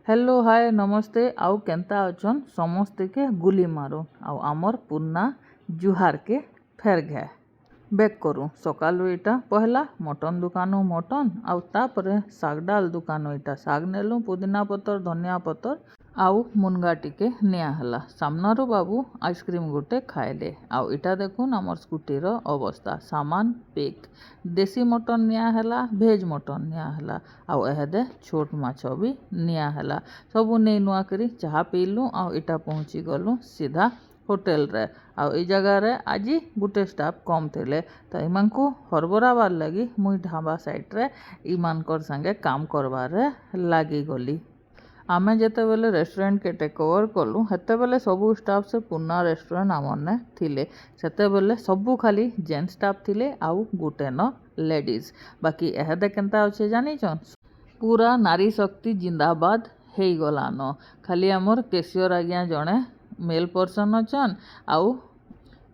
Hello hi नमस्ते आउ केन्ता अछन समस्ते के गुली मारो आउ आमर पुन्ना जुहार के फेर घे बेक करूँ सकालू इटा पहला मटन दुकान मटन आउ तापरे शाग डाल दुकान इटा शाग नेलु पुदीना पतर धनिया पतर आउ मुनगा टिके निया हला सामनारू बाबू आइसक्रीम गोटे खाएले आउ इटा देखुन आमर स्कूटी रो अवस्था सामान पेक देसी मटन निया हला भेज मटन निया हला आउ एहदे छोट माछ भी निया हला सबू नहीं नुआ करी चाह पीलु आउ इटा पहुँची गलु सीधा होटेल रे आउ ई जगह रे आज गुटे स्टाफ कम थे तो इमानकू हरबराबार लगी मुई ढाबा साइड रे इमानकर संगे काम करबार लगी गली आमे जेते बेले रेस्टोरेंट के टेक ओवर कलु हेते बेले सबू स्टाफ से पुन्ना रेस्टोरेंट आमने थिले सेते बेले सबू खाली जेंट्स स्टाफ थिले आउ गुटे न लेडीज बाकी एहदे केनता अच्छे जानिछन पूरा नारी शक्ति जिंदाबाद हे गलान खाली आमर केशियर आज्ञा जड़े मेल पर्सन अछन आउ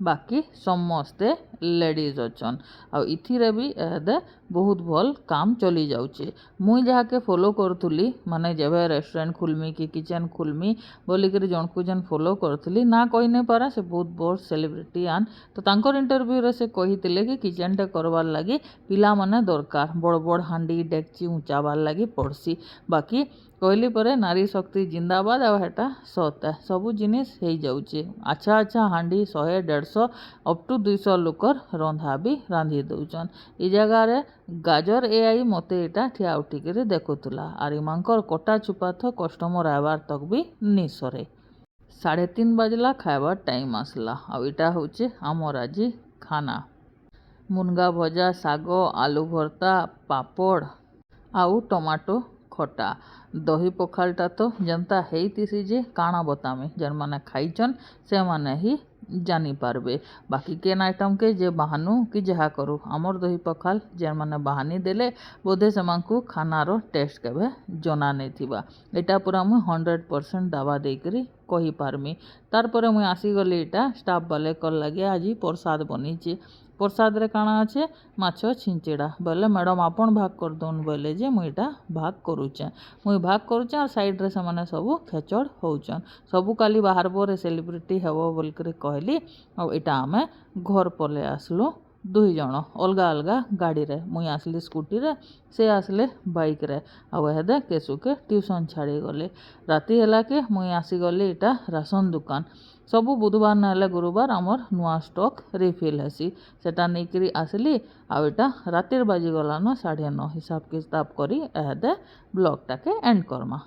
बाकी समस्ते लेडीज अछन आउ इथिरे भी एहदे बहुत भल काम चली जाउचे मुई जहाँ के फॉलो करूली माने जब रेस्टोरेंट खुलमी कि किचन खुलमी बोलिक जनकू जन फॉलो करूली ना कही नहीं पारा से बहुत बड़ सेलिब्रिटी आन तो तांकर इंटरव्यू रे से कही कि किचन टे करवार लगी पिला माने दरकार बड़ बड़ हांडी डेक्ची ऊंचाबार लगी पड़सी बाकी कहली परे नारी शक्ति जिंदाबाद आ हेटा सत सबू जिनिस हो जाऊे अच्छा अच्छा हांडी 100-150 अप टू 200 लोकर रंधा भी रांधि दौचन इ जगह रे गाजर एआई मते इटा ठिया उठिक देखुला आर इमानकर कटा चुपा तो कस्टमर आबार तक भी नि सरे 3:30 बजला खाइबार टाइम आसला आ इटा होचे आमर आज खाना मुनगा भजा साग आलू भर्ता पापड़ आउ टमाटो खटा दही पखालटा तो जनता हेतीसी जे काଣା बतामी जन माने खाइचन से माने ही जानी पारबे बाकी केन आइटम के जे बाहानू कि जहा करू आमर दही पखाल जे माने बाहानी देले बोधे सेमानकू खानार टेस्ट केबे जना नहीं थिबा एटा पूरा मुई 100% दावा देकरी कही पारमी तार परे मुई आसीगली इटा स्टाफ बाले कर लगे आज प्रसाद बनीचे प्रसाद रे काଣା अच्छे माछ छिंचेड़ा बोले मैडम आपन भाग कर दौन बोले जे मुईटा भाग करुचे मुई भाग करुचे और साइड रे से माने सबू खेचड़ होचन सबू काली बाहर बोरे सेलिब्रिटी हेबो बोलकर कहली और इटा आमे घर पले आसलु 2 जन अलगा अलगा गाड़ी रे मुई आसली स्कूटी रे से आसले बाइक रे आउ हेदे केसु के ट्यूशन छाड़ी गले राति हैला के मुई आसी गली इटा राशन दुकान सबू बुधवार ना गुरुवार आमर नुआ स्टॉक रिफिल हेसी सेटा नहीं आसली आउ इटा रातिर बाजी गलान 9:30 हिसाब किताब करी एहदे ब्लॉग टाके एंड करमा।